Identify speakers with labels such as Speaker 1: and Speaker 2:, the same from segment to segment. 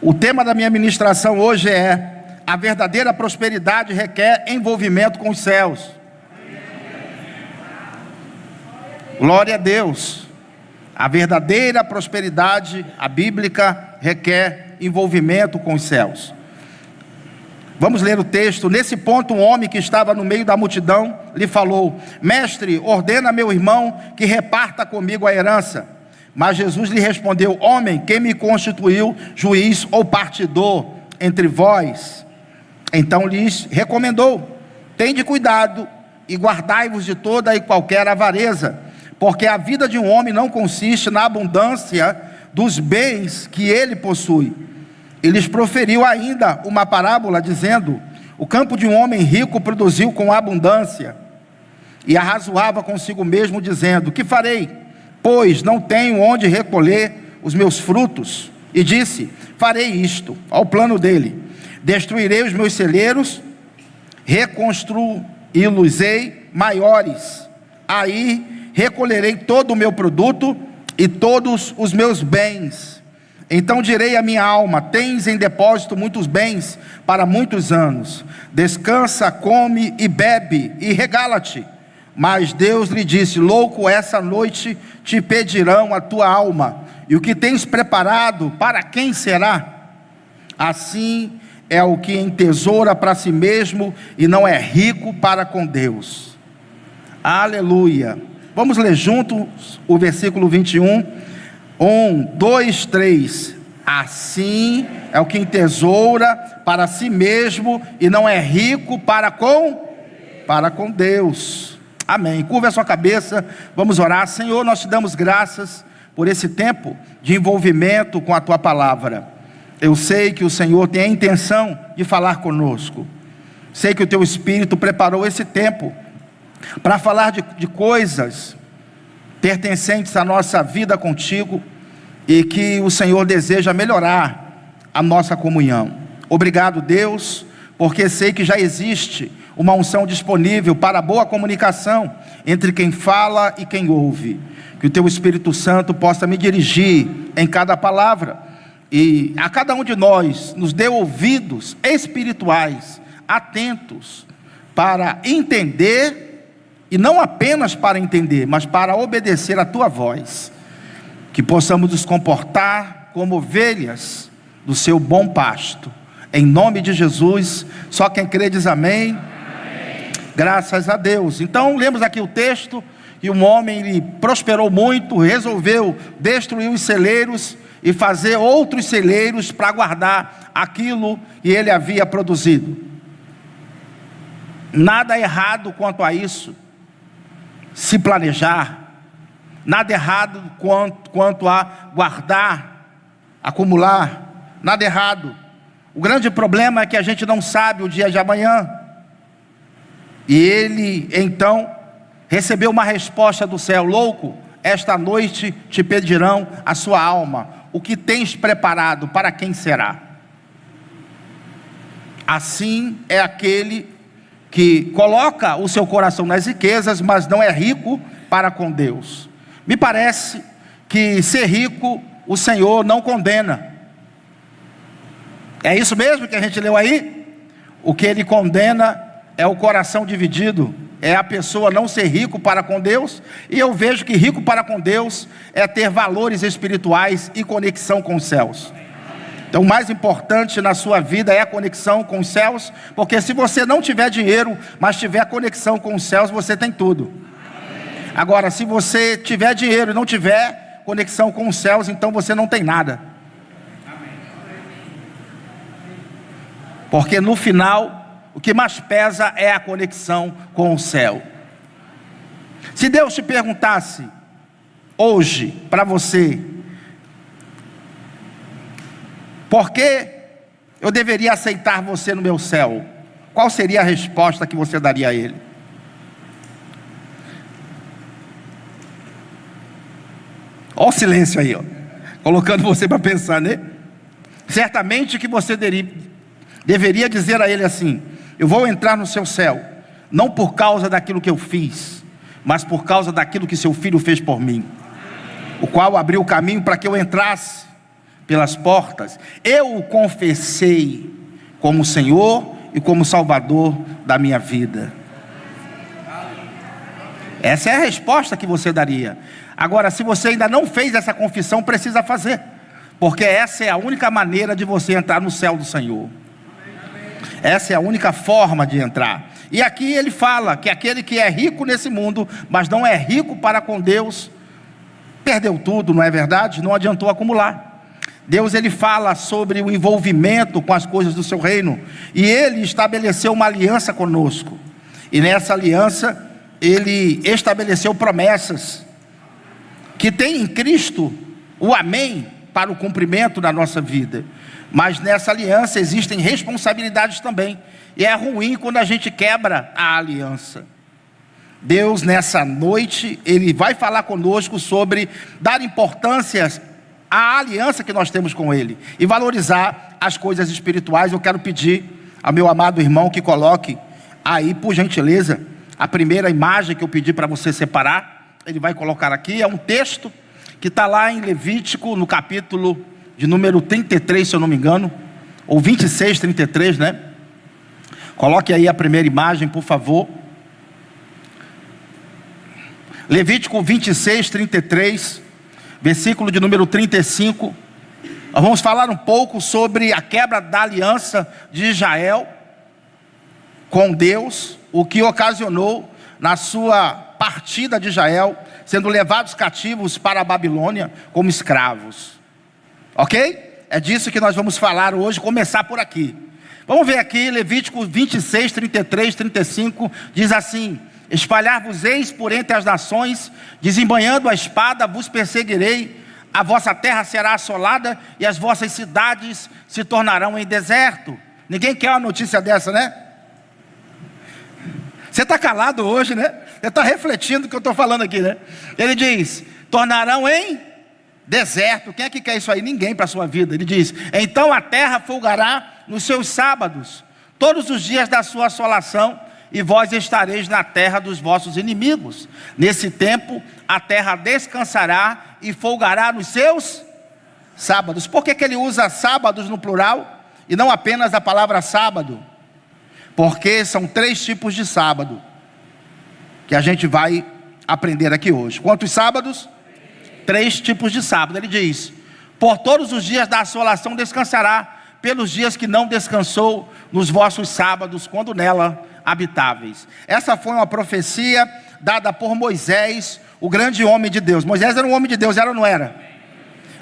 Speaker 1: O tema da minha ministração hoje é: a verdadeira prosperidade requer envolvimento com os céus. Glória a Deus. A verdadeira prosperidade, a bíblica, requer envolvimento com os céus. Vamos ler o texto. Nesse ponto, um homem que estava no meio da multidão lhe falou: Mestre, ordena a meu irmão que reparta comigo a herança. Mas Jesus lhe respondeu: Homem, quem me constituiu juiz ou partidor entre vós? Então lhes recomendou: Tende cuidado e guardai-vos de toda e qualquer avareza, porque a vida de um homem não consiste na abundância dos bens que ele possui. E lhes proferiu ainda uma parábola, dizendo: O campo de um homem rico produziu com abundância. E arrazoava consigo mesmo, dizendo: Que farei? Pois não tenho onde recolher os meus frutos. E disse: Farei isto. Ao plano dele: Destruirei os meus celeiros, reconstruí-los-ei maiores. Aí recolherei todo o meu produto e todos os meus bens. Então direi à minha alma: Tens em depósito muitos bens para muitos anos. Descansa, come e bebe e regala-te. Mas Deus lhe disse: Louco, essa noite te pedirão a tua alma, e o que tens preparado, para quem será? Assim é o que entesoura para si mesmo e não é rico para com Deus. Aleluia. Vamos ler juntos o versículo 21. 1, 2, 3. Assim é o que entesoura para si mesmo e não é rico para com Deus. Amém. Curva a sua cabeça, vamos orar. Senhor, nós te damos graças por esse tempo de envolvimento com a tua palavra. Eu sei que o Senhor tem a intenção de falar conosco. Sei que o teu Espírito preparou esse tempo para falar de coisas pertencentes à nossa vida contigo, e que o Senhor deseja melhorar a nossa comunhão. Obrigado, Deus, porque sei que já existe uma unção disponível para a boa comunicação entre quem fala e quem ouve. Que o teu Espírito Santo possa me dirigir em cada palavra, e a cada um de nós nos dê ouvidos espirituais, atentos, para entender, e não apenas para entender, mas para obedecer a tua voz. Que possamos nos comportar como ovelhas do seu bom pasto. Em nome de Jesus. Só quem crê diz amém. Amém. Graças a Deus. Então lemos aqui o texto, e um homem, ele prosperou muito, resolveu destruir os celeiros e fazer outros celeiros para guardar aquilo que ele havia produzido. Nada errado quanto a isso, se planejar. Nada errado quanto a guardar, acumular. Nada errado. O grande problema é que a gente não sabe o dia de amanhã. E ele então recebeu uma resposta do céu: Louco, esta noite te pedirão a sua alma. O que tens preparado, para quem será? Assim é aquele que coloca o seu coração nas riquezas, mas não é rico para com Deus. Me parece que ser rico, o Senhor não condena. É isso mesmo que a gente leu aí? O que ele condena é o coração dividido, é a pessoa não ser rico para com Deus. E eu vejo que rico para com Deus é ter valores espirituais e conexão com os céus. Então o mais importante na sua vida é a conexão com os céus, porque se você não tiver dinheiro, mas tiver conexão com os céus, você tem tudo. Agora, se você tiver dinheiro e não tiver conexão com os céus, então você não tem nada. Porque no final, o que mais pesa é a conexão com o céu. Se Deus te perguntasse hoje para você: por que eu deveria aceitar você no meu céu? Qual seria a resposta que você daria a Ele? Olha o silêncio aí, ó, colocando você para pensar, né? Certamente que você deveria dizer a Ele assim: eu vou entrar no seu céu, não por causa daquilo que eu fiz, mas por causa daquilo que seu filho fez por mim, o qual abriu o caminho para que eu entrasse, pelas portas, eu o confessei como Senhor e como Salvador da minha vida. Essa é a resposta que você daria. Agora, se você ainda não fez essa confissão, precisa fazer, porque essa é a única maneira de você entrar no céu do Senhor. Essa é a única forma de entrar. E aqui ele fala que aquele que é rico nesse mundo, mas não é rico para com Deus, perdeu tudo, não é verdade? Não adiantou acumular. Deus, ele fala sobre o envolvimento com as coisas do seu reino, e ele estabeleceu uma aliança conosco, e nessa aliança ele estabeleceu promessas que tem em Cristo o amém para o cumprimento da nossa vida. Mas nessa aliança existem responsabilidades também, e é ruim quando a gente quebra a aliança. Deus, nessa noite, ele vai falar conosco sobre dar importância à aliança que nós temos com ele e valorizar as coisas espirituais. Eu quero pedir ao meu amado irmão que coloque aí, por gentileza, a primeira imagem que eu pedi para você separar. Ele vai colocar aqui, é um texto que está lá em Levítico, no capítulo de número 33, se eu não me engano, ou 26, 33, né? Coloque aí a primeira imagem, por favor. Levítico 26, 33, versículo de número 35. Nós vamos falar um pouco sobre a quebra da aliança de Israel com Deus, o que ocasionou na sua partida de Israel, sendo levados cativos para a Babilônia como escravos. Ok? É disso que nós vamos falar hoje, começar por aqui. Vamos ver aqui, Levítico 26, 33, 35, diz assim: espalhar-vos-eis por entre as nações, desembanhando a espada, vos perseguirei, a vossa terra será assolada, e as vossas cidades se tornarão em deserto. Ninguém quer uma notícia dessa, né? Você está calado hoje, né? Você está refletindo o que eu estou falando aqui, né? Ele diz, tornarão em deserto. Quem é que quer isso aí? Ninguém para a sua vida. Ele diz, então a terra folgará nos seus sábados, todos os dias da sua assolação, e vós estareis na terra dos vossos inimigos. Nesse tempo a terra descansará e folgará nos seus sábados. Por que ele usa sábados no plural e não apenas a palavra sábado? Porque são 3 tipos de sábado que a gente vai aprender aqui hoje. Quantos sábados? 3 tipos de sábado. Ele diz, por todos os dias da assolação descansará, pelos dias que não descansou nos vossos sábados, quando nela habitáveis. Essa foi uma profecia dada por Moisés, o grande homem de Deus. Moisés era um homem de Deus, era ou não era?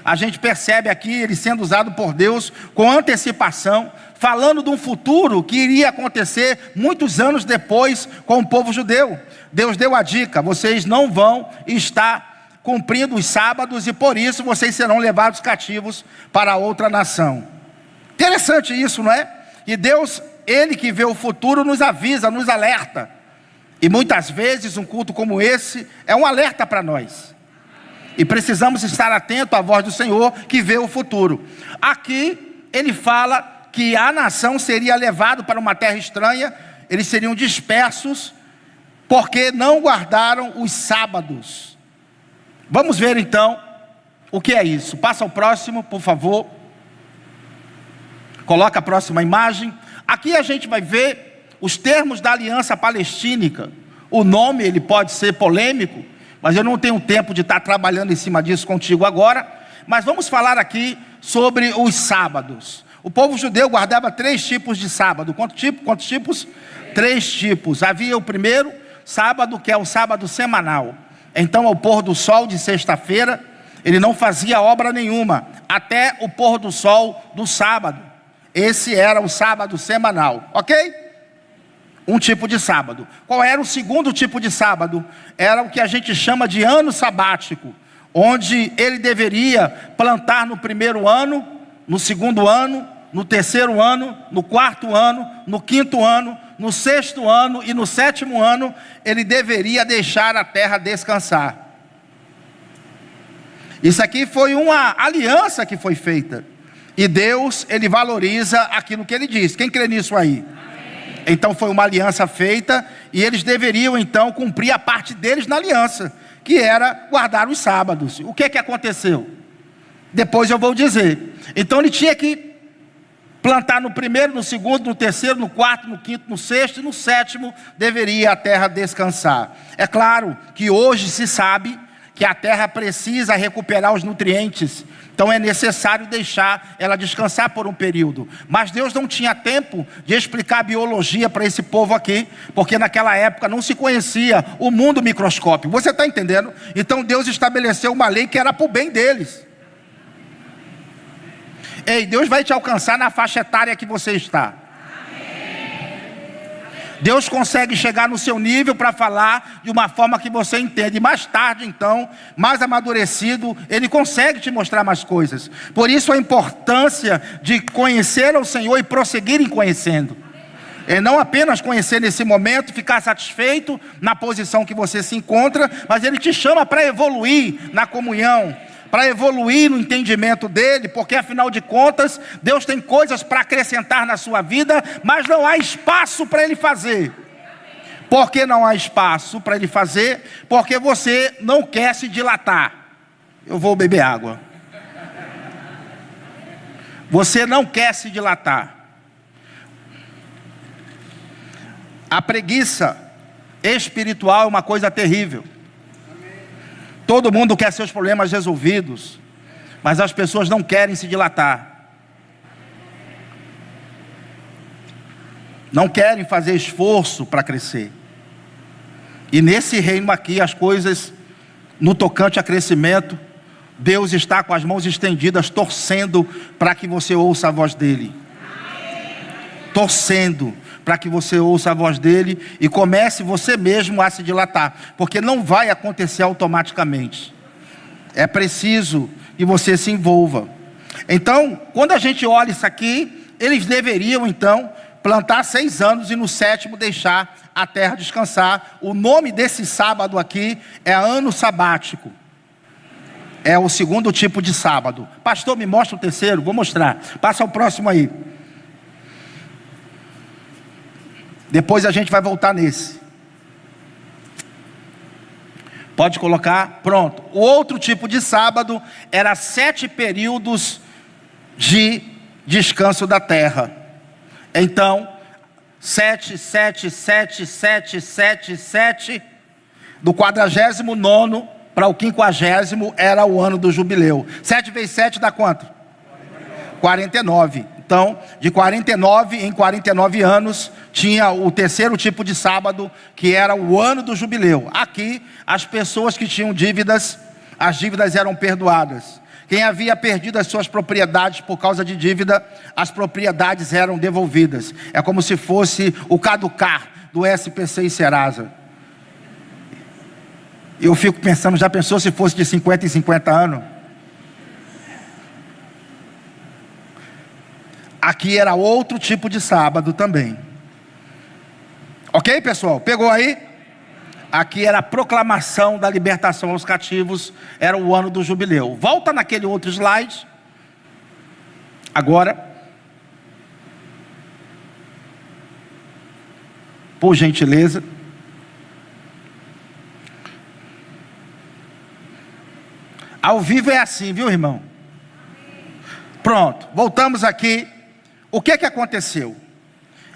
Speaker 1: A gente percebe aqui ele sendo usado por Deus com antecipação, falando de um futuro que iria acontecer muitos anos depois com o povo judeu. Deus deu a dica, vocês não vão estar cumprindo os sábados, e por isso vocês serão levados cativos para outra nação. Interessante isso, não é? E Deus, ele que vê o futuro, nos avisa, nos alerta. E muitas vezes um culto como esse é um alerta para nós. E precisamos estar atentos à voz do Senhor que vê o futuro. Aqui ele fala que a nação seria levada para uma terra estranha, eles seriam dispersos, porque não guardaram os sábados. Vamos ver então o que é isso. Passa ao próximo, por favor. Coloca a próxima imagem. Aqui a gente vai ver os termos da aliança palestínica. O nome ele pode ser polêmico, mas eu não tenho tempo de estar trabalhando em cima disso contigo agora. Mas vamos falar aqui sobre os sábados. O povo judeu guardava 3 tipos de sábado. Quantos tipos? 3 tipos. Havia o primeiro sábado, que é o sábado semanal. Então, ao pôr do sol de sexta-feira, ele não fazia obra nenhuma, até o pôr do sol do sábado. Esse era o sábado semanal, ok? Um tipo de sábado. Qual era o segundo tipo de sábado? Era o que a gente chama de ano sabático, onde ele deveria plantar no primeiro ano, no segundo ano, no terceiro ano, no quarto ano, no quinto ano, no sexto ano e no 7º ano, ele deveria deixar a terra descansar. Isso aqui foi uma aliança que foi feita. E Deus, ele valoriza aquilo que ele diz. Quem crê nisso aí? Amém. Então foi uma aliança feita, e eles deveriam então cumprir a parte deles na aliança, que era guardar os sábados. O que aconteceu? Depois eu vou dizer. Então ele tinha que plantar no primeiro, no segundo, no terceiro, no quarto, no quinto, no sexto e no sétimo deveria a terra descansar. É claro que hoje se sabe que a terra precisa recuperar os nutrientes, então é necessário deixar ela descansar por um período. Mas Deus não tinha tempo de explicar a biologia para esse povo aqui, porque naquela época não se conhecia o mundo microscópico. Você está entendendo? Então Deus estabeleceu uma lei que era para o bem deles. Ei, Deus vai te alcançar na faixa etária que você está. Deus consegue chegar no seu nível para falar de uma forma que você entende. Mais tarde, então, mais amadurecido, Ele consegue te mostrar mais coisas. Por isso a importância de conhecer ao Senhor e prosseguir em conhecendo. É não apenas conhecer nesse momento, ficar satisfeito na posição que você se encontra, mas Ele te chama para evoluir na comunhão, para evoluir no entendimento dEle, porque afinal de contas, Deus tem coisas para acrescentar na sua vida, mas não há espaço para Ele fazer. Por que não há espaço para Ele fazer? Porque você não quer se dilatar. Eu vou beber água. Você não quer se dilatar. A preguiça espiritual é uma coisa terrível. Todo mundo quer seus problemas resolvidos, mas as pessoas não querem se dilatar. Não querem fazer esforço para crescer. E nesse reino aqui, as coisas, no tocante a crescimento, Deus está com as mãos estendidas, torcendo para que você ouça a voz dEle. Torcendo para que você ouça a voz dEle e comece você mesmo a se dilatar, porque não vai acontecer automaticamente. É preciso que você se envolva. Então, quando a gente olha isso aqui, eles deveriam então plantar 6 anos e no 7º deixar a terra descansar. O nome desse sábado aqui é ano sabático. É o 2º tipo de sábado. Pastor, me mostra o 3º? Vou mostrar. Passa o próximo aí. Depois a gente vai voltar nesse. Pode colocar, pronto. O outro tipo de sábado era 7 períodos de descanso da terra. Então, 7, 7, 7, 7, 7, 7. Do 49º para o 50º era o ano do jubileu. 7 vezes 7 dá quanto? 49. Então, de 49 em 49 anos, tinha o 3º tipo de sábado, que era o ano do jubileu. Aqui, as pessoas que tinham dívidas, as dívidas eram perdoadas. Quem havia perdido as suas propriedades por causa de dívida, as propriedades eram devolvidas. É como se fosse o caducar do SPC e Serasa. Eu fico pensando, já pensou se fosse de 50 em 50 anos? Aqui era outro tipo de sábado também. Ok, pessoal? Pegou aí? Aqui era a proclamação da libertação aos cativos. Era o ano do jubileu. Volta naquele outro slide. Agora. Por gentileza. Ao vivo é assim, viu, irmão? Pronto, voltamos aqui. O que aconteceu?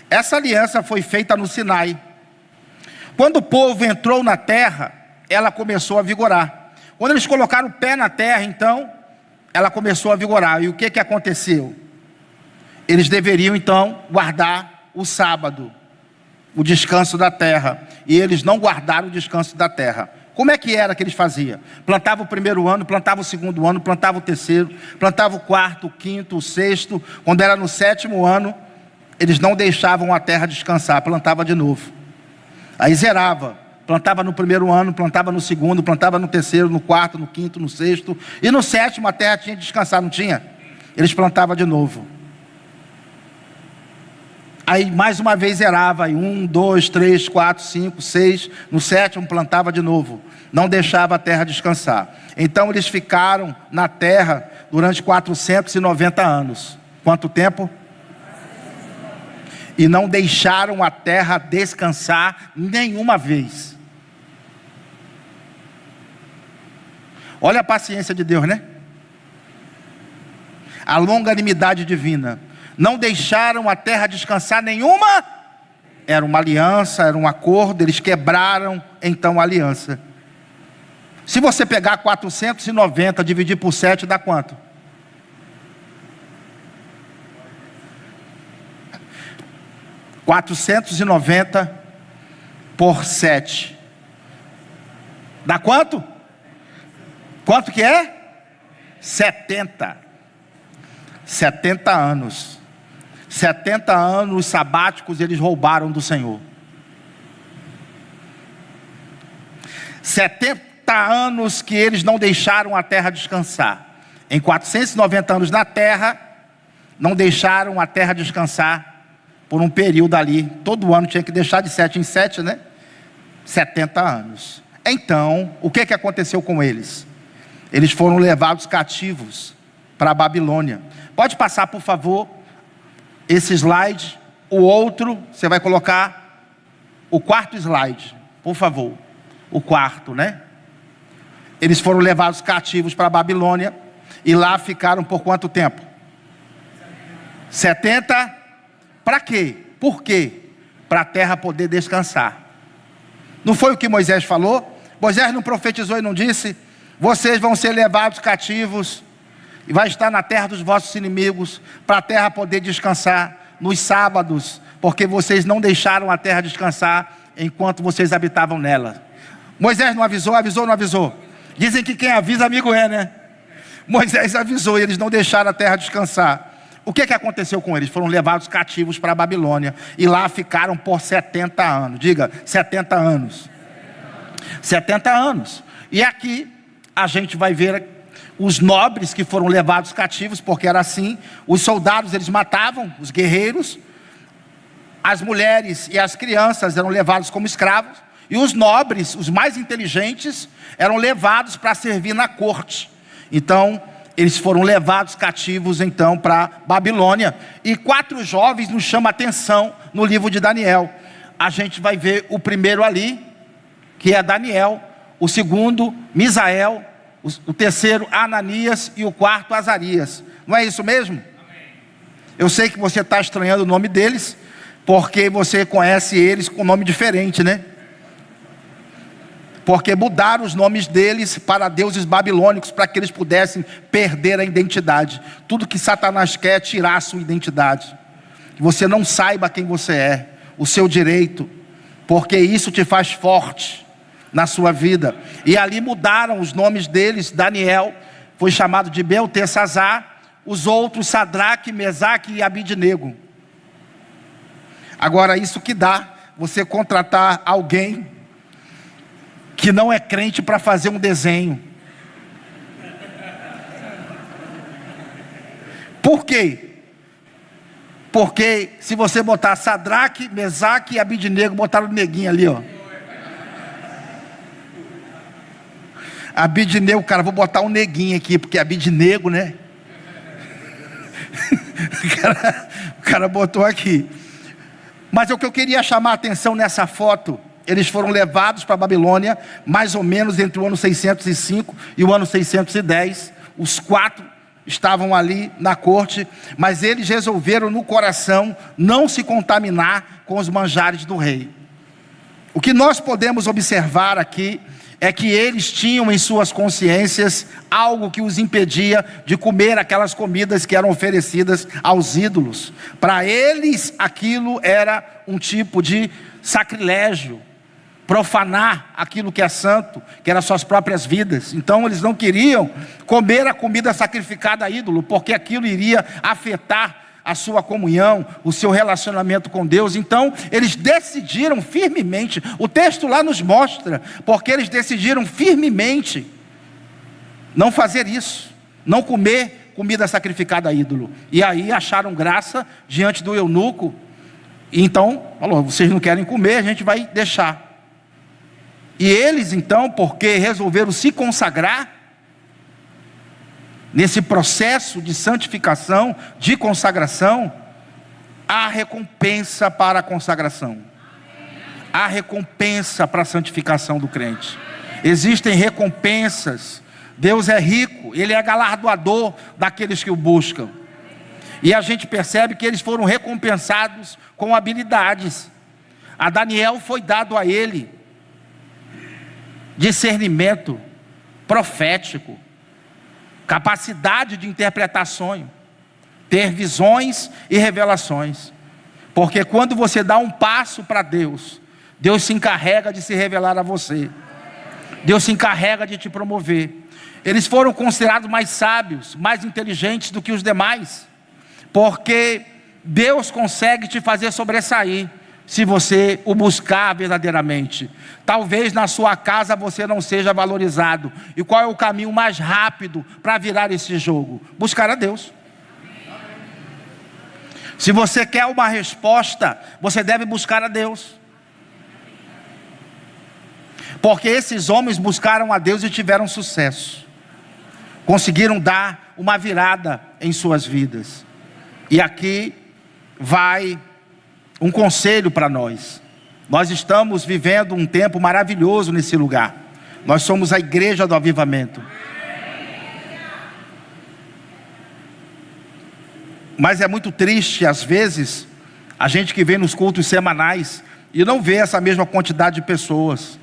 Speaker 1: Essa aliança foi feita no Sinai. Quando o povo entrou na terra, ela começou a vigorar. Quando eles colocaram o pé na terra, então, ela começou a vigorar. E o que aconteceu? Eles deveriam, então, guardar o sábado, o descanso da terra. E eles não guardaram o descanso da terra. Como é que era que eles faziam? Plantava o 1º ano, plantava o 2º ano, plantava o 3º, plantava o 4º, o 5º, o 6º. Quando era no 7º ano, eles não deixavam a terra descansar, plantava de novo. Aí zerava, plantava no 1º ano, plantava no 2º, plantava no 3º, no 4º, no 5º, no 6º. E no 7º a terra tinha que descansar, não tinha? Eles plantavam de novo. Aí mais uma vez zerava, aí 1, 2, 3, 4, 5, 6, no 7º plantava de novo, não deixava a terra descansar. Então eles ficaram na terra durante 490 anos. Quanto tempo? E não deixaram a terra descansar nenhuma vez. Olha a paciência de Deus, né? a longanimidade divina. Não deixaram a terra descansar nenhuma. Era uma aliança, era um acordo, eles quebraram então a aliança. Se você pegar 490, dividir por 7, dá quanto? (490 por 7). Dá quanto? Quanto que é? 70. 70 anos. 70 anos sabáticos eles roubaram do Senhor. 70 anos que eles não deixaram a terra descansar. Em 490 anos na terra, não deixaram a terra descansar por um período ali. Todo ano tinha que deixar de 7 em 7, né? 70 anos. Então, o que aconteceu com eles? Eles foram levados cativos para a Babilônia. Pode passar, por favor, esse slide. O outro, você vai colocar o quarto slide, por favor. O quarto, né? Eles foram levados cativos para a Babilônia. E lá ficaram por quanto tempo? 70. Para quê? Por quê? Para a terra poder descansar. Não foi o que Moisés falou? Moisés não profetizou e não disse: vocês vão ser levados cativos e vai estar na terra dos vossos inimigos, para a terra poder descansar nos sábados, porque vocês não deixaram a terra descansar enquanto vocês habitavam nela. Moisés não avisou? Avisou ou não avisou? Dizem que quem avisa amigo é, né? Moisés avisou e eles não deixaram a terra descansar. O que aconteceu com eles? Foram levados cativos para a Babilônia e lá ficaram por 70 anos. Diga, 70 anos. 70 anos. E aqui a gente vai ver os nobres que foram levados cativos, porque era assim. Os soldados eles matavam os guerreiros, as mulheres e as crianças eram levados como escravos, e os nobres, os mais inteligentes, eram levados para servir na corte. Então eles foram levados cativos então para Babilônia. E 4 jovens nos chamam a atenção no livro de Daniel. A gente vai ver o primeiro ali, que é Daniel, o segundo Misael, o terceiro Ananias e o quarto Azarias. Não é isso mesmo? Eu sei que você está estranhando o nome deles, porque você conhece eles com nome diferente, né? Porque mudaram os nomes deles para deuses babilônicos, para que eles pudessem perder a identidade. Tudo que Satanás quer é tirar a sua identidade, que você não saiba quem você é, o seu direito, porque isso te faz forte na sua vida. E ali mudaram os nomes deles. Daniel foi chamado de Beltesazar, os outros Sadraque, Mesaque e Abidnego. Agora, isso que dá você contratar alguém que não é crente para fazer um desenho. Por quê? Porque se você botar Sadraque, Mesaque e Abidnego, botaram o neguinho ali, ó. Abidnego, cara, vou botar um neguinho aqui, porque Abidnego, né? o cara botou aqui. Mas o que eu queria chamar a atenção nessa foto, eles foram levados para a Babilônia, mais ou menos entre o ano 605 e o ano 610. Os 4 estavam ali na corte, mas eles resolveram no coração não se contaminar com os manjares do rei. O que nós podemos observar aqui é que eles tinham em suas consciências algo que os impedia de comer aquelas comidas que eram oferecidas aos ídolos. Para eles aquilo era um tipo de sacrilégio, profanar aquilo que é santo, que eram suas próprias vidas. Então eles não queriam comer a comida sacrificada a ídolo, porque aquilo iria afetar a sua comunhão, o seu relacionamento com Deus. Então eles decidiram firmemente, o texto lá nos mostra, porque eles decidiram firmemente não fazer isso, não comer comida sacrificada a ídolo. E aí acharam graça diante do eunuco, e então falou: vocês não querem comer, a gente vai deixar. E eles então, porque resolveram se consagrar, nesse processo de santificação, de consagração, há recompensa para a consagração. Há recompensa para a santificação do crente. Existem recompensas Deus é rico, Ele é galardoador daqueles que o buscam. E a gente percebe que eles foram recompensados com habilidades. A Daniel foi dado a ele discernimento profético, capacidade de interpretar sonho, ter visões e revelações. Porque quando você dá um passo para Deus, Deus se encarrega de se revelar a você. Deus se encarrega de te promover. Eles foram considerados mais sábios, mais inteligentes do que os demais, porque Deus consegue te fazer sobressair, se você o buscar verdadeiramente. Talvez na sua casa você não seja valorizado. E qual é o caminho mais rápido para virar esse jogo? Buscar a Deus. Se você quer uma resposta, você deve buscar a Deus. Porque esses homens buscaram a Deus e tiveram sucesso. Conseguiram dar uma virada em suas vidas. E aqui vai um conselho para nós. Nós estamos vivendo um tempo maravilhoso nesse lugar. Nós somos a igreja do avivamento. Mas é muito triste, às vezes, a gente que vem nos cultos semanais e não vê essa mesma quantidade de pessoas.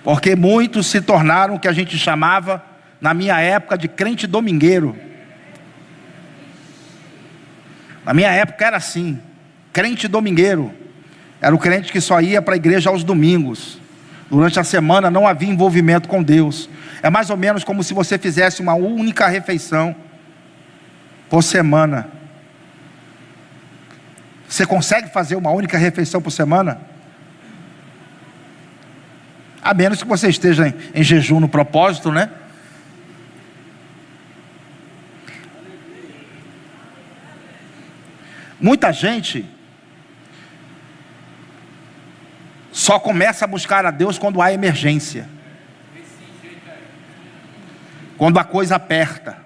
Speaker 1: Porque muitos se tornaram o que a gente chamava, na minha época, de crente domingueiro. Na minha época era assim, crente domingueiro. Era o crente que só ia para a igreja aos domingos. Durante a semana não havia envolvimento com Deus. É mais ou menos como se você fizesse uma única refeição por semana. Você consegue fazer uma única refeição por semana? A menos que você esteja em jejum no propósito, né? Muita gente só começa a buscar a Deus quando há emergência, quando a coisa aperta.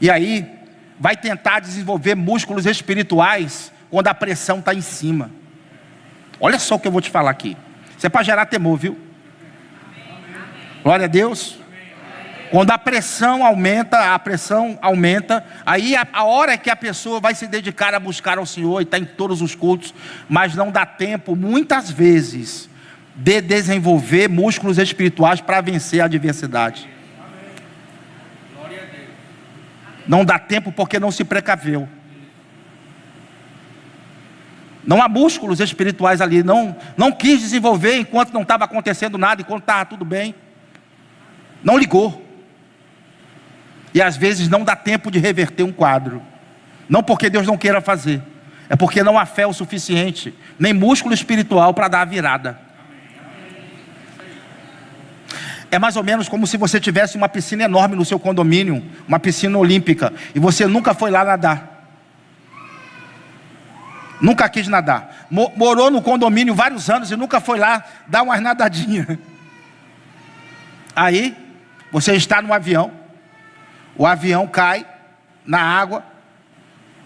Speaker 1: E aí vai tentar desenvolver músculos espirituais quando a pressão está em cima. Olha só o que eu vou te falar aqui. Isso é para gerar temor, viu? Glória a Deus. Quando a pressão aumenta, aí a hora que a pessoa vai se dedicar a buscar ao Senhor e está em todos os cultos, mas não dá tempo, muitas vezes, de desenvolver músculos espirituais para vencer a adversidade. Não dá tempo porque não se precaveu. Não há músculos espirituais ali, não quis desenvolver enquanto não estava acontecendo nada, enquanto estava tudo bem. Não ligou. E às vezes não dá tempo de reverter um quadro. Não porque Deus não queira fazer, é porque não há fé o suficiente, nem músculo espiritual para dar a virada. É mais ou menos como se você tivesse uma piscina enorme no seu condomínio, uma piscina olímpica, e você nunca foi lá nadar. Nunca quis nadar. Morou no condomínio vários anos e nunca foi lá dar umas nadadinhas. Aí, você está no avião, o avião cai na água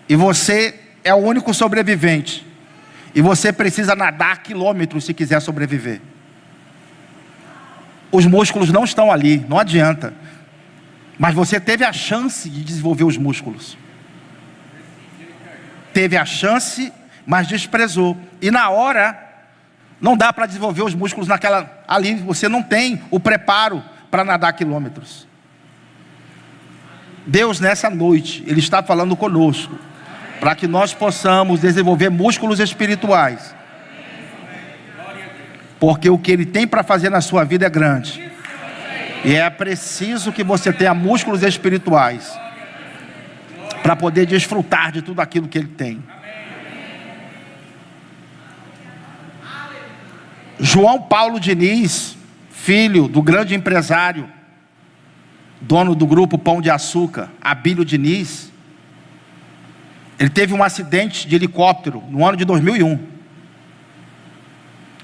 Speaker 1: e você é o único sobrevivente. E você precisa nadar quilômetros se quiser sobreviver. Os músculos não estão ali, não adianta. Mas você teve a chance de desenvolver os músculos. Teve a chance, mas desprezou. E na hora, não dá para desenvolver os músculos ali. Você não tem o preparo para nadar quilômetros. Deus nessa noite, Ele está falando conosco, para que nós possamos desenvolver músculos espirituais. Porque o que Ele tem para fazer na sua vida é grande. E é preciso que você tenha músculos espirituais para poder desfrutar de tudo aquilo que Ele tem. João Paulo Diniz, filho do grande empresário, dono do grupo Pão de Açúcar, Abílio Diniz, ele teve um acidente de helicóptero no ano de 2001.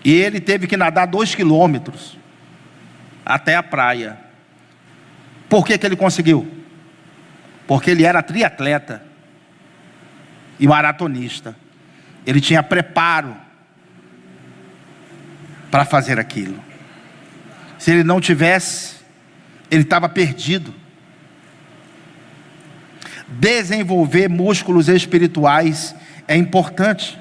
Speaker 1: E ele teve que nadar 2 quilômetros até a praia. Por que ele conseguiu? Porque ele era triatleta e maratonista. Ele tinha preparo para fazer aquilo. Se ele não tivesse, ele estava perdido. Desenvolver músculos espirituais é importante.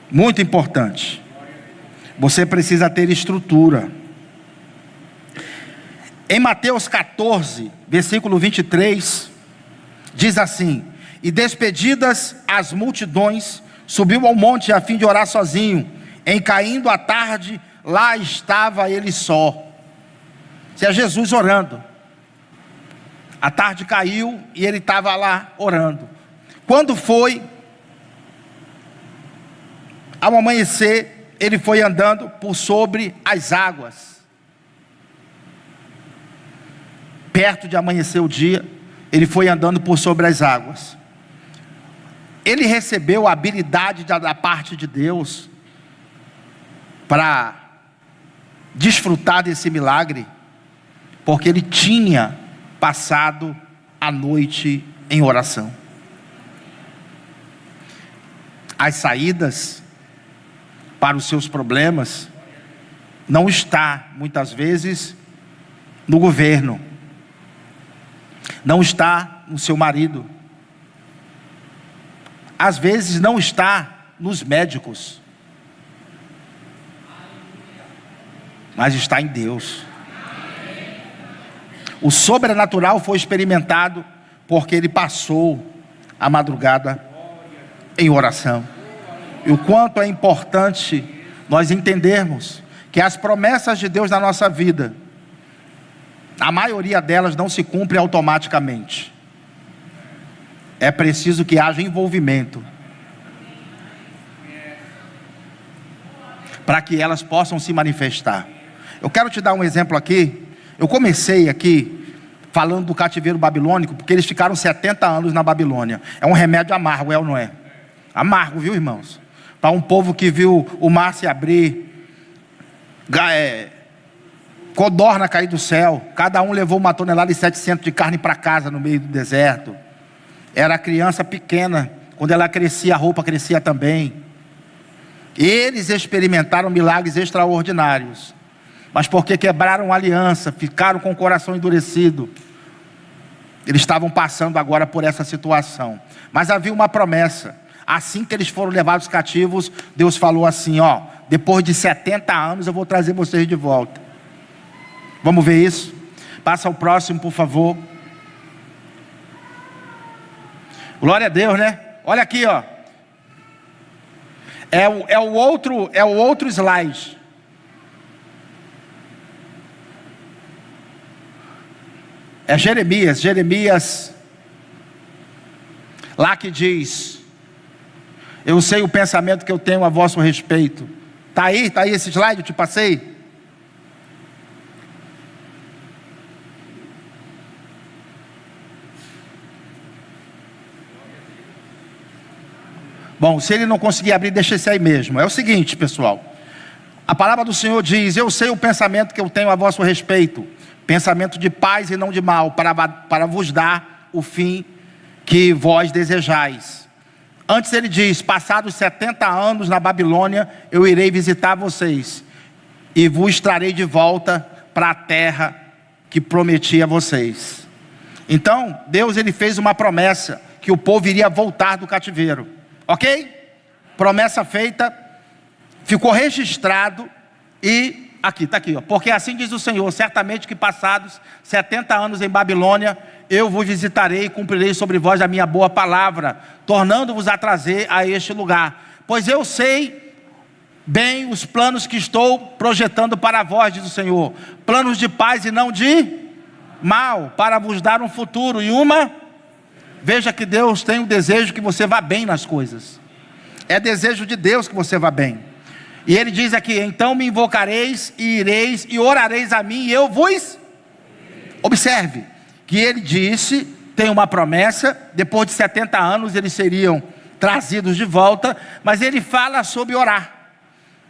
Speaker 1: Muito importante. Você precisa ter estrutura. Em Mateus 14, versículo 23, diz assim: e despedidas as multidões, subiu ao monte a fim de orar sozinho. Em caindo a tarde, lá estava ele só. Isso é Jesus orando. A tarde caiu e ele estava lá orando. Quando foi ao amanhecer, ele foi andando por sobre as águas. Perto de amanhecer o dia, ele foi andando por sobre as águas. Ele recebeu a habilidade da parte de Deus para desfrutar desse milagre, porque ele tinha passado a noite em oração. As saídas para os seus problemas não está, muitas vezes, no governo, não está no seu marido, às vezes não está nos médicos, mas está em Deus. O sobrenatural foi experimentado porque ele passou a madrugada em oração. E o quanto é importante nós entendermos que as promessas de Deus na nossa vida, a maioria delas não se cumpre automaticamente. É preciso que haja envolvimento para que elas possam se manifestar. Eu quero te dar um exemplo aqui. Eu comecei aqui falando do cativeiro babilônico, porque eles ficaram 70 anos na Babilônia. É um remédio amargo, é ou não é? Amargo, viu, irmãos? Para um povo que viu o mar se abrir, codorna cair do céu, cada um levou 1,7 toneladas de carne para casa no meio do deserto. Era criança pequena, quando ela crescia, a roupa crescia também. Eles experimentaram milagres extraordinários, mas porque quebraram a aliança, ficaram com o coração endurecido, eles estavam passando agora por essa situação. Mas havia uma promessa. Assim que eles foram levados cativos, Deus falou assim: ó, depois de 70 anos eu vou trazer vocês de volta. Vamos ver isso? Passa o próximo, por favor. Glória a Deus, né? Olha aqui, ó. É o outro slide. É Jeremias, lá que diz: eu sei o pensamento que eu tenho a vosso respeito. Está aí esse slide, eu te passei? Bom, se ele não conseguir abrir, deixa esse aí mesmo. É o seguinte, pessoal. A palavra do Senhor diz: eu sei o pensamento que eu tenho a vosso respeito, pensamento de paz e não de mal, para vos dar o fim que vós desejais. Antes ele diz: passados 70 anos na Babilônia, eu irei visitar vocês, e vos trarei de volta para a terra que prometi a vocês. Então, Deus ele fez uma promessa, que o povo iria voltar do cativeiro. Ok? Promessa feita, ficou registrado, e aqui, está aqui, ó. Porque assim diz o Senhor: certamente que passados 70 anos em Babilônia, eu vos visitarei e cumprirei sobre vós a minha boa palavra, tornando-vos a trazer a este lugar. Pois eu sei bem os planos que estou projetando para vós, diz o Senhor, planos de paz e não de mal, para vos dar um futuro e uma... Veja que Deus tem o desejo que você vá bem nas coisas. É desejo de Deus que você vá bem. E ele diz aqui: então me invocareis e ireis e orareis a mim e eu vos... Observe que ele disse, tem uma promessa, depois de 70 anos eles seriam trazidos de volta, mas ele fala sobre orar.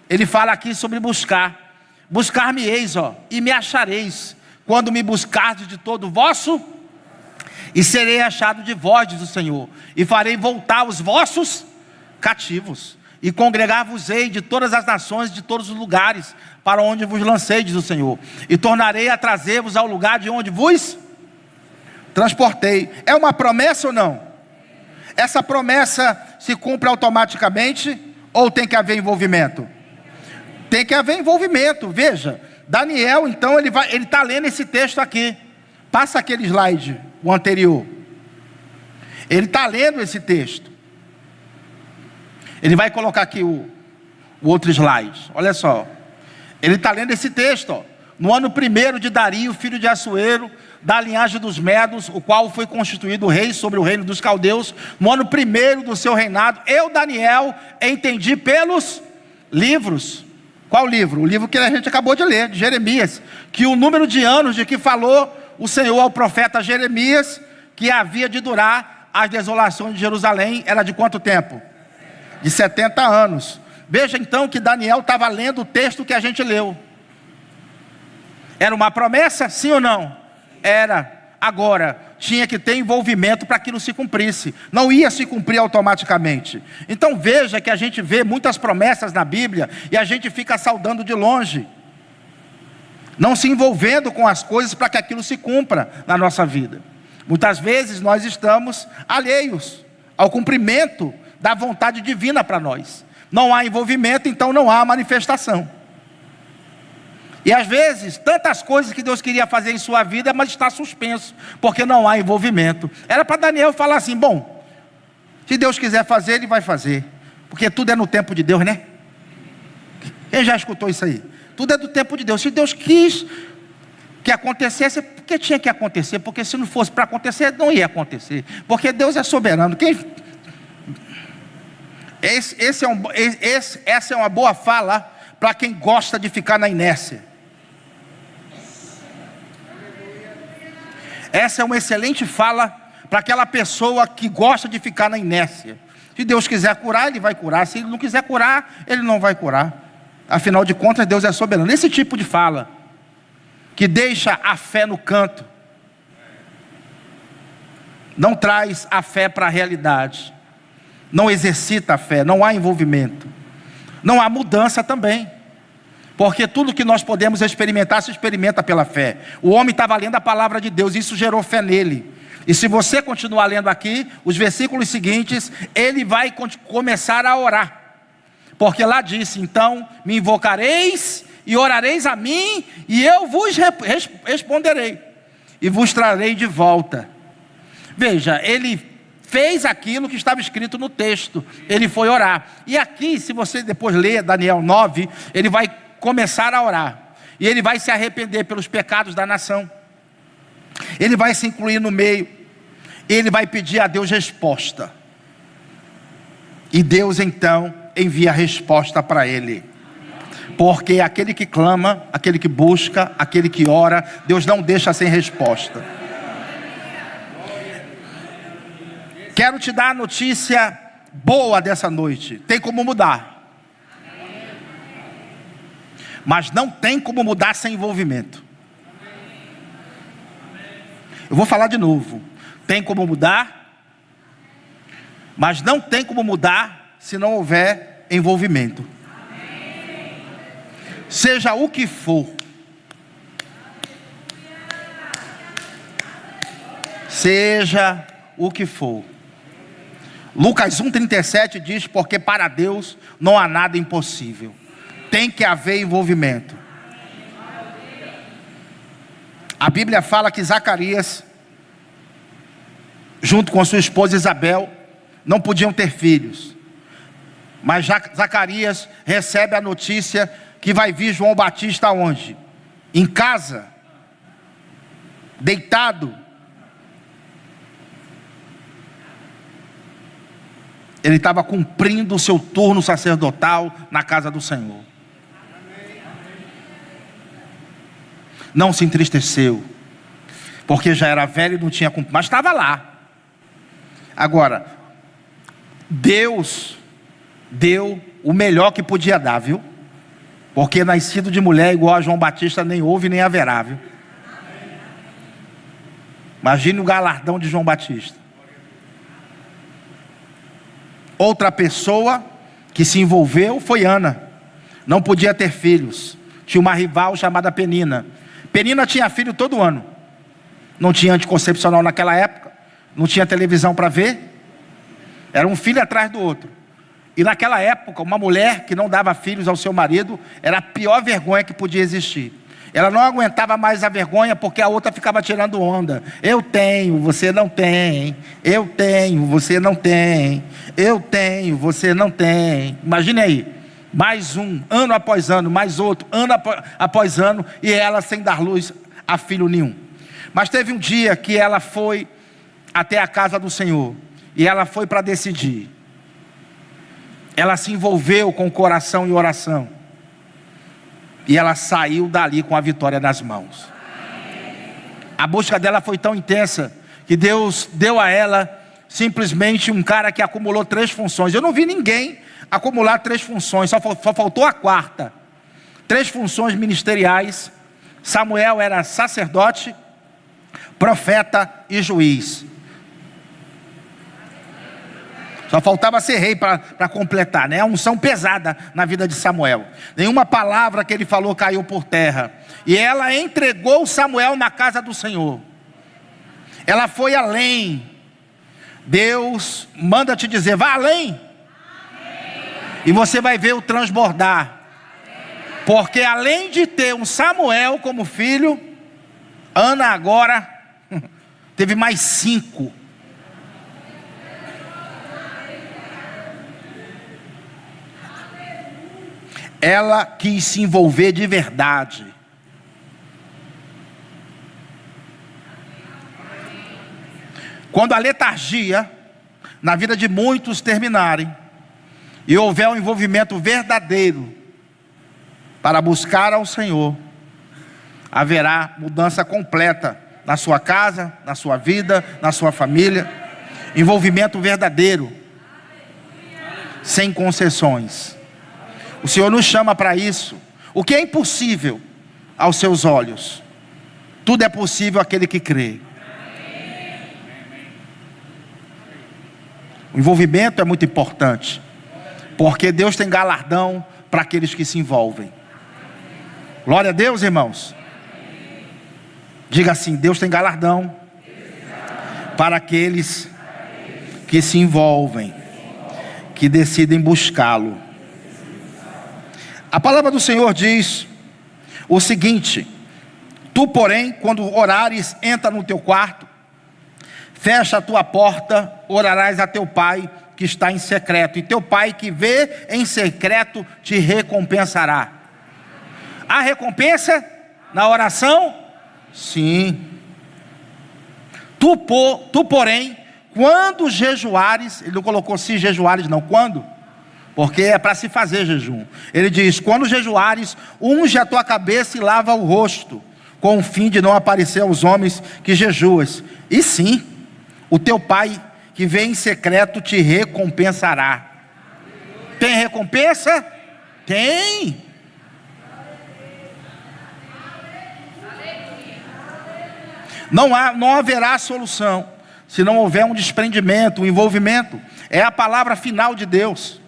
Speaker 1: Ele fala aqui sobre buscar. Buscar-me-eis, ó, e me achareis, quando me buscardes de todo o vosso... E serei achado de vós, diz o Senhor, e farei voltar os vossos cativos, e congregar-vos-ei de todas as nações, de todos os lugares, para onde vos lancei, diz o Senhor, e tornarei a trazer-vos ao lugar de onde vos transportei. É uma promessa ou não? Essa promessa se cumpre automaticamente ou tem que haver envolvimento? Tem que haver envolvimento. Veja, Daniel, então, ele está lendo esse texto aqui. Passa aquele slide, o anterior. Ele está lendo esse texto. Ele vai colocar aqui o outro slide. Olha só. Ele está lendo esse texto, ó. No ano 1º de Dario, filho de Assuero, da linhagem dos Medos, o qual foi constituído rei sobre o reino dos caldeus, no ano 1º do seu reinado, eu, Daniel, entendi pelos livros. Qual livro? O livro que a gente acabou de ler, de Jeremias, que o número de anos de que falou o Senhor ao profeta Jeremias, que havia de durar as desolações de Jerusalém, era de quanto tempo? De 70 anos. Veja então que Daniel estava lendo o texto que a gente leu. Era uma promessa, sim ou não? Era. Agora, tinha que ter envolvimento para que aquilo se cumprisse. Não ia se cumprir automaticamente. Então veja que a gente vê muitas promessas na Bíblia e a gente fica saudando de longe, não se envolvendo com as coisas para que aquilo se cumpra na nossa vida. Muitas vezes nós estamos alheios ao cumprimento da vontade divina para nós. Não há envolvimento, então não há manifestação. E às vezes, tantas coisas que Deus queria fazer em sua vida, mas está suspenso, porque não há envolvimento. Era para Daniel falar assim: bom, se Deus quiser fazer, Ele vai fazer, porque tudo é no tempo de Deus, né? Quem já escutou isso aí? Tudo é do tempo de Deus. Se Deus quis que acontecesse, porque tinha que acontecer, porque se não fosse para acontecer, não ia acontecer, porque Deus é soberano. Essa é uma boa fala para quem gosta de ficar na inércia. Essa é uma excelente fala para aquela pessoa que gosta de ficar na inércia. Se Deus quiser curar, Ele vai curar. Se Ele não quiser curar, Ele não vai curar. Afinal de contas, Deus é soberano. Esse tipo de fala, que deixa a fé no canto, não traz a fé para a realidade, não exercita a fé, não há envolvimento, não há mudança também. Porque tudo que nós podemos experimentar, se experimenta pela fé. O homem estava lendo a palavra de Deus, isso gerou fé nele. E se você continuar lendo aqui, os versículos seguintes, ele vai começar a orar. Porque lá disse: então me invocareis e orareis a mim, e eu vos responderei, e vos trarei de volta. Veja, ele fez aquilo que estava escrito no texto, ele foi orar. E aqui, se você depois ler Daniel 9, ele vai começar a orar, e ele vai se arrepender pelos pecados da nação, ele vai se incluir no meio, ele vai pedir a Deus resposta, e Deus então envia a resposta para ele, porque aquele que clama, aquele que busca, aquele que ora, Deus não deixa sem resposta. Quero te dar a notícia boa dessa noite: tem como mudar. Mas não tem como mudar sem envolvimento. Eu vou falar de novo. Tem como mudar, mas não tem como mudar se não houver envolvimento. Seja o que for. Seja o que for. Lucas 1,37 diz: porque para Deus não há nada impossível. Tem que haver envolvimento. A Bíblia fala que Zacarias, junto com sua esposa Isabel, não podiam ter filhos. Mas Zacarias recebe a notícia que vai vir João Batista aonde? Em casa, deitado. Ele estava cumprindo o seu turno sacerdotal na casa do Senhor. Não se entristeceu, porque já era velho e não tinha cumprido, mas estava lá. Agora, Deus deu o melhor que podia dar, viu? Porque nascido de mulher igual a João Batista nem houve nem haverá, viu? Imagine o galardão de João Batista. Outra pessoa que se envolveu foi Ana. Não podia ter filhos. tinha uma rival chamada Penina. Penina tinha filho todo ano. Não tinha anticoncepcional naquela época, não tinha televisão para ver. Era um filho atrás do outro. E naquela época, uma mulher que não dava filhos ao seu marido era a pior vergonha que podia existir. Ela não aguentava mais a vergonha porque a outra ficava tirando onda. Eu tenho, você não tem. Eu tenho, você não tem. Eu tenho, você não tem. Imagine aí, mais um, ano após ano, mais outro, ano após ano, e ela sem dar luz a filho nenhum. Mas teve um dia que ela foi até a casa do Senhor, e ela foi para decidir. Ela se envolveu com o coração em oração, e ela saiu dali com a vitória nas mãos. A busca dela foi tão intensa, que Deus deu a ela simplesmente um cara que acumulou 3 funções. Eu não vi ninguém acumular 3 funções, só faltou a 4ª. 3 funções ministeriais. Samuel era sacerdote, profeta e juiz. Só faltava ser rei para completar, né? A unção pesada na vida de Samuel. Nenhuma palavra que ele falou caiu por terra. E ela entregou Samuel na casa do Senhor. Ela foi além. Deus manda te dizer, vá além. E você vai ver o transbordar. Porque além de ter um Samuel como filho, Ana agora teve mais 5. Ela quis se envolver de verdade. Quando a letargia na vida de muitos terminarem, e houver um envolvimento verdadeiro para buscar ao Senhor, haverá mudança completa na sua casa, na sua vida, na sua família. Envolvimento verdadeiro, sem concessões. O Senhor nos chama para isso. O que é impossível aos seus olhos, tudo é possível àquele que crê. O envolvimento é muito importante, porque Deus tem galardão para aqueles que se envolvem. Glória a Deus, irmãos. Diga assim: Deus tem galardão para aqueles que se envolvem, que decidem buscá-lo. A palavra do Senhor diz o seguinte: tu, porém, quando orares, entra no teu quarto, fecha a tua porta, orarás a teu pai que está em secreto, e teu pai que vê em secreto te recompensará. Há recompensa na oração? Sim. Tu, porém, quando jejuares, ele não colocou se jejuares não, quando? Porque é para se fazer jejum. Ele diz, quando jejuares, unge a tua cabeça e lava o rosto, com o fim de não aparecer aos homens que jejuas. E sim, o teu pai que vem em secreto te recompensará. Tem recompensa? Tem. Não haverá solução se não houver um desprendimento, um envolvimento. É a palavra final de Deus.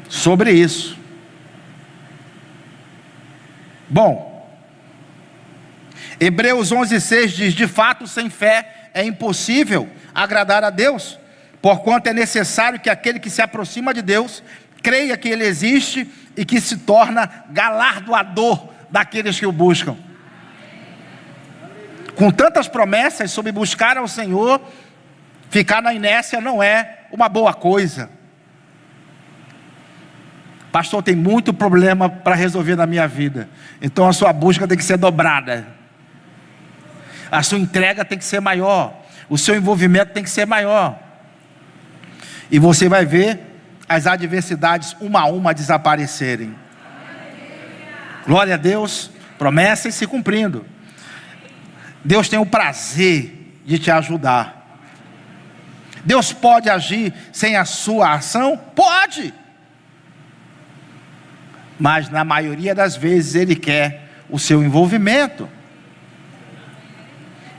Speaker 1: Sobre isso. Bom, Hebreus 11:6 diz, de fato sem fé é impossível agradar a Deus, porquanto é necessário que aquele que se aproxima de Deus creia que Ele existe e que se torna galardoador daqueles que o buscam. Com tantas promessas sobre buscar ao Senhor, ficar na inércia não é uma boa coisa. Pastor, tem muito problema para resolver na minha vida, então a sua busca tem que ser dobrada, a sua entrega tem que ser maior, o seu envolvimento tem que ser maior, e você vai ver as adversidades uma a uma desaparecerem. Glória a Deus, promessas se cumprindo. Deus tem o prazer de te ajudar. Deus pode agir sem a sua ação? Pode. Mas na maioria das vezes Ele quer o seu envolvimento,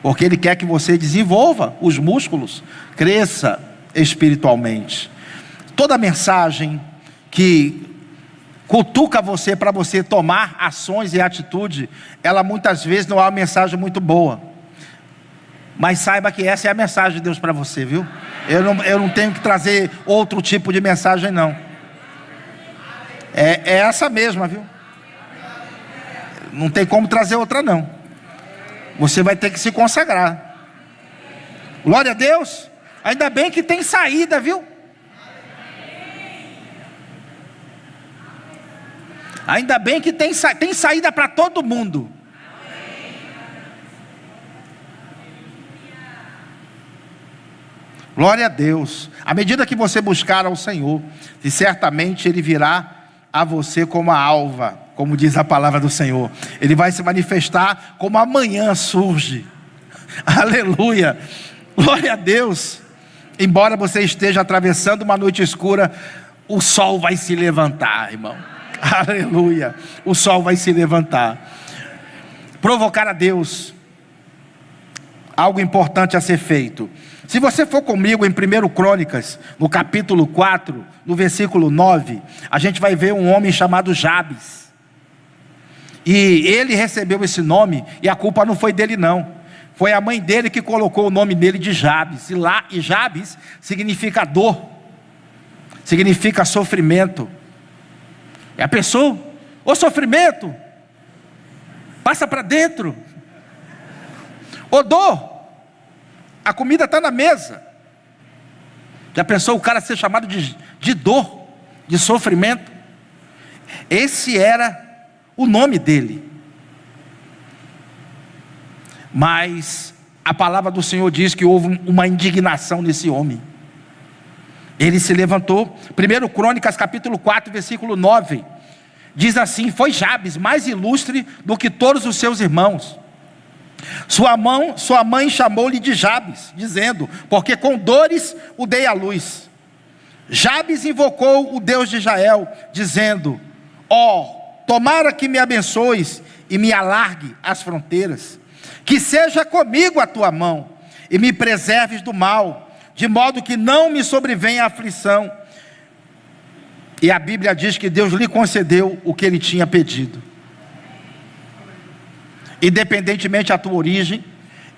Speaker 1: porque Ele quer que você desenvolva os músculos, cresça espiritualmente. Toda mensagem que cutuca você para você tomar ações e atitude, ela muitas vezes não é uma mensagem muito boa. Mas saiba que essa é a mensagem de Deus para você, viu? Eu não tenho que trazer outro tipo de mensagem, não. É essa mesma, viu? Não tem como trazer outra, não. Você vai ter que se consagrar. Glória a Deus. Ainda bem que tem saída, viu? Ainda bem que tem saída para todo mundo. Glória a Deus. À medida que você buscar ao Senhor, e certamente Ele virá a você como a alva, como diz a palavra do Senhor. Ele vai se manifestar como amanhã surge. Aleluia. Glória a Deus. Embora você esteja atravessando uma noite escura, o sol vai se levantar, irmão. Aleluia. O sol vai se levantar. Provocar a Deus. Algo importante a ser feito. Se você for comigo em 1 Crônicas, no capítulo 4, no versículo 9, a gente vai ver um homem chamado Jabes. E ele recebeu esse nome, e a culpa não foi dele não. Foi a mãe dele que colocou o nome dele de Jabes. E Jabes significa dor, significa sofrimento. E a pessoa, o sofrimento, passa para dentro. O dor, a comida está na mesa. Já pensou o cara ser chamado de dor, de sofrimento? Esse era o nome dele. Mas a palavra do Senhor diz que houve uma indignação nesse homem. Ele se levantou. 1 Crônicas capítulo 4 versículo 9 diz assim: foi Jabes mais ilustre do que todos os seus irmãos. Sua mãe chamou-lhe de Jabes, dizendo: porque com dores o dei à luz. Jabes invocou o Deus de Israel, dizendo: tomara que me abençoes e me alargue as fronteiras, que seja comigo a tua mão, e me preserves do mal, de modo que não me sobrevenha a aflição. E a Bíblia diz que Deus lhe concedeu o que ele tinha pedido. Independentemente da tua origem,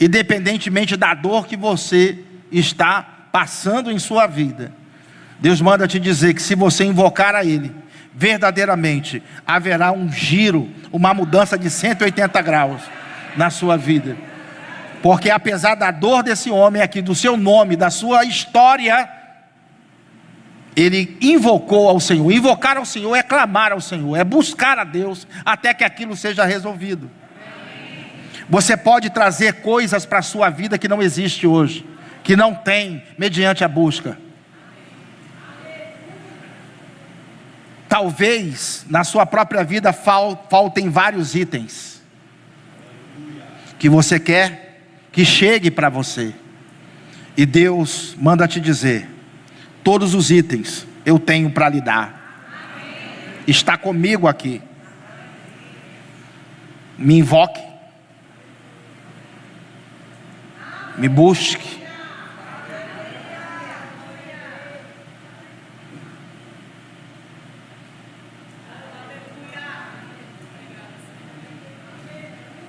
Speaker 1: independentemente da dor que você está passando em sua vida, Deus manda te dizer que se você invocar a Ele, verdadeiramente haverá um giro, uma mudança de 180 graus na sua vida. Porque apesar da dor desse homem aqui, do seu nome, da sua história, ele invocou ao Senhor. Invocar ao Senhor é clamar ao Senhor, é buscar a Deus até que aquilo seja resolvido. Você pode trazer coisas para a sua vida que não existe hoje, que não tem, mediante a busca. Talvez na sua própria vida faltem vários itens que você quer que chegue para você. E Deus manda te dizer: todos os itens eu tenho para lhe dar. Está comigo aqui. Me invoque. Me busque.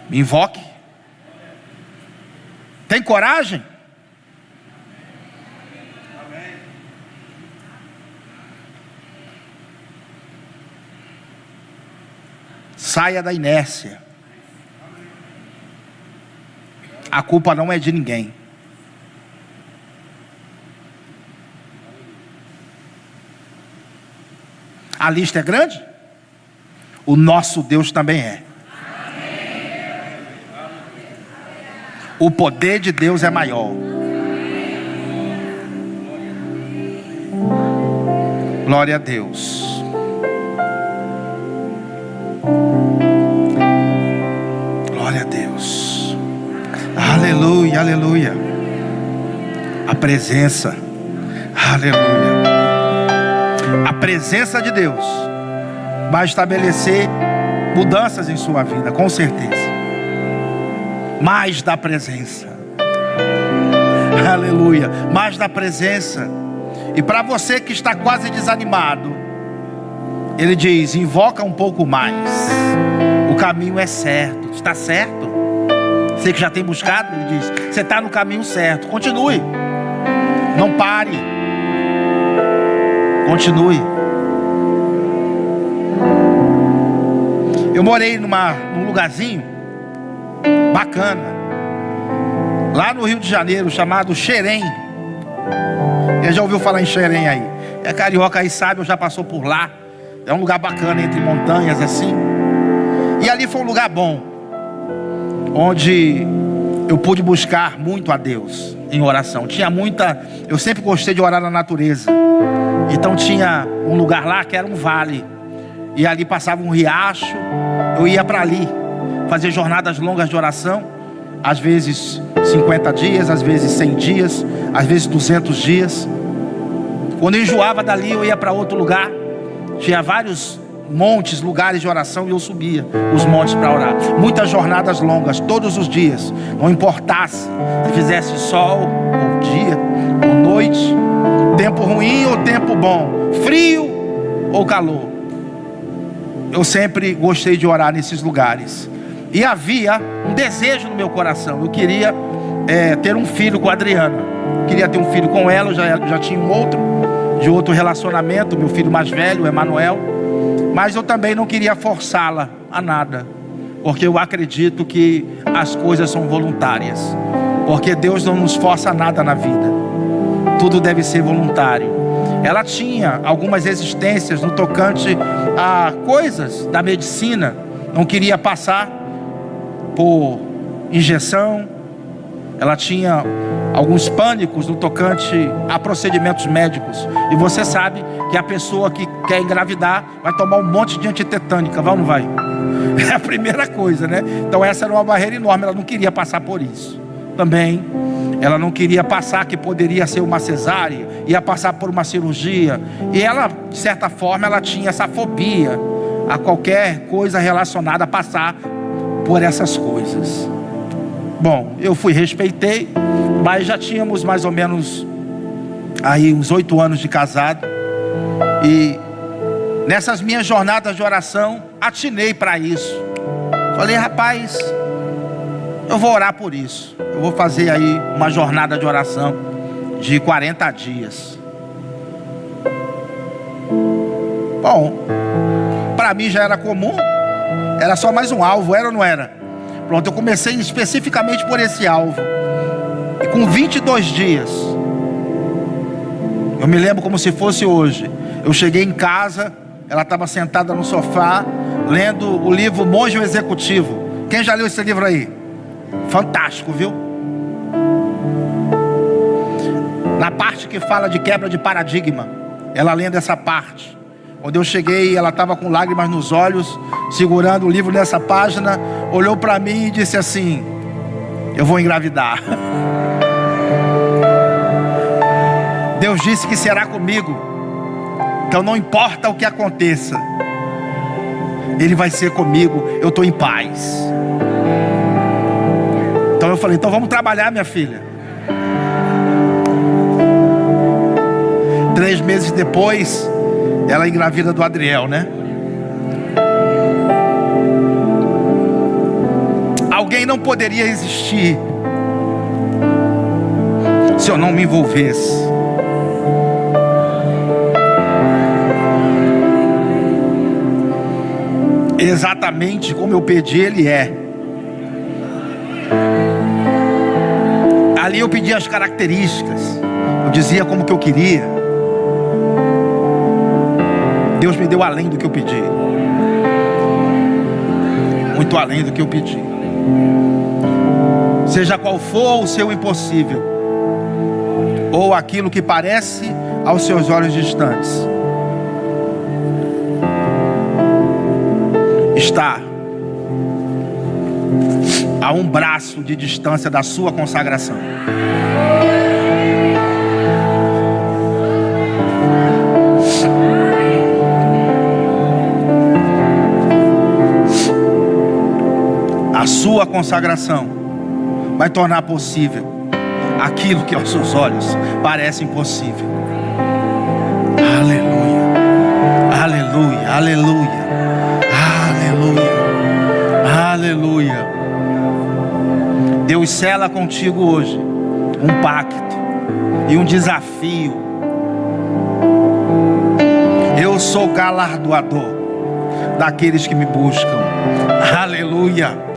Speaker 1: Me invoque. Tem coragem? Saia da inércia. A culpa não é de ninguém. A lista é grande? O nosso Deus também é. O poder de Deus é maior. Glória a Deus. Glória a Deus. Aleluia, aleluia. A presença. Aleluia. A presença de Deus vai estabelecer mudanças em sua vida, com certeza. Mais da presença. Aleluia. Mais da presença. E para você que está quase desanimado, ele diz: invoca um pouco mais. O caminho é certo. Está certo? Você que já tem buscado, ele diz: você está no caminho certo. Continue. Não pare. Continue. Eu morei num lugarzinho bacana, lá no Rio de Janeiro, chamado Xerém. Você já ouviu falar em Xerém aí? É carioca aí, sabe, ou já passou por lá. É um lugar bacana, entre montanhas assim. E ali foi um lugar bom, onde eu pude buscar muito a Deus em oração. Eu sempre gostei de orar na natureza. Então tinha um lugar lá que era um vale, e ali passava um riacho. Eu ia para ali fazer jornadas longas de oração, às vezes 50 dias, às vezes 100 dias, às vezes 200 dias. Quando eu enjoava dali, eu ia para outro lugar. Tinha vários montes, lugares de oração, e eu subia os montes para orar. Muitas jornadas longas, todos os dias. Não importasse se fizesse sol, ou dia, ou noite, tempo ruim ou tempo bom, frio ou calor. Eu sempre gostei de orar nesses lugares. E havia um desejo no meu coração. Eu queria ter um filho com a Adriana. Eu queria ter um filho com ela. Eu já tinha um outro, de outro relacionamento, meu filho mais velho, o Emanuel. Mas eu também não queria forçá-la a nada, porque eu acredito que as coisas são voluntárias. Porque Deus não nos força a nada na vida. Tudo deve ser voluntário. Ela tinha algumas resistências no tocante a coisas da medicina. Não queria passar por injeção. Ela tinha alguns pânicos no tocante a procedimentos médicos. E você sabe que a pessoa que quer engravidar vai tomar um monte de antitetânica, vai ou não vai? É a primeira coisa, né? Então essa era uma barreira enorme. Ela não queria passar por isso. Também ela não queria passar que poderia ser uma cesárea, ia passar por uma cirurgia. E ela, de certa forma, ela tinha essa fobia a qualquer coisa relacionada a passar por essas coisas. Bom, eu respeitei, mas já tínhamos mais ou menos aí uns 8 anos de casado. E nessas minhas jornadas de oração, atinei para isso. Falei: rapaz, eu vou orar por isso. Eu vou fazer aí uma jornada de oração de 40 dias. Bom, para mim já era comum. Era só mais um alvo, era ou não era? Pronto, eu comecei especificamente por esse alvo. E com 22 dias, eu me lembro como se fosse hoje. Eu cheguei em casa, ela estava sentada no sofá, lendo o livro Monge Executivo. Quem já leu esse livro aí? Fantástico, viu? Na parte que fala de quebra de paradigma, ela lendo essa parte. Quando eu cheguei, ela estava com lágrimas nos olhos, segurando o livro nessa página, olhou para mim e disse assim: eu vou engravidar. Deus disse que será comigo, então não importa o que aconteça, Ele vai ser comigo, eu estou em paz. Então eu falei: então vamos trabalhar, minha filha. 3 meses depois, ela engravida do Adriel, né? Alguém não poderia existir se eu não me envolvesse. Exatamente como eu pedi, Ele é. Ali eu pedi as características, eu dizia como que eu queria. Deus me deu além do que eu pedi. Muito além do que eu pedi. Seja qual for o seu impossível, ou aquilo que parece aos seus olhos distantes, está a um braço de distância da sua consagração. A sua consagração vai tornar possível aquilo que aos seus olhos parece impossível. Aleluia, aleluia, aleluia, aleluia, aleluia. Deus sela contigo hoje um pacto e um desafio. Eu sou galardoador daqueles que me buscam. Aleluia.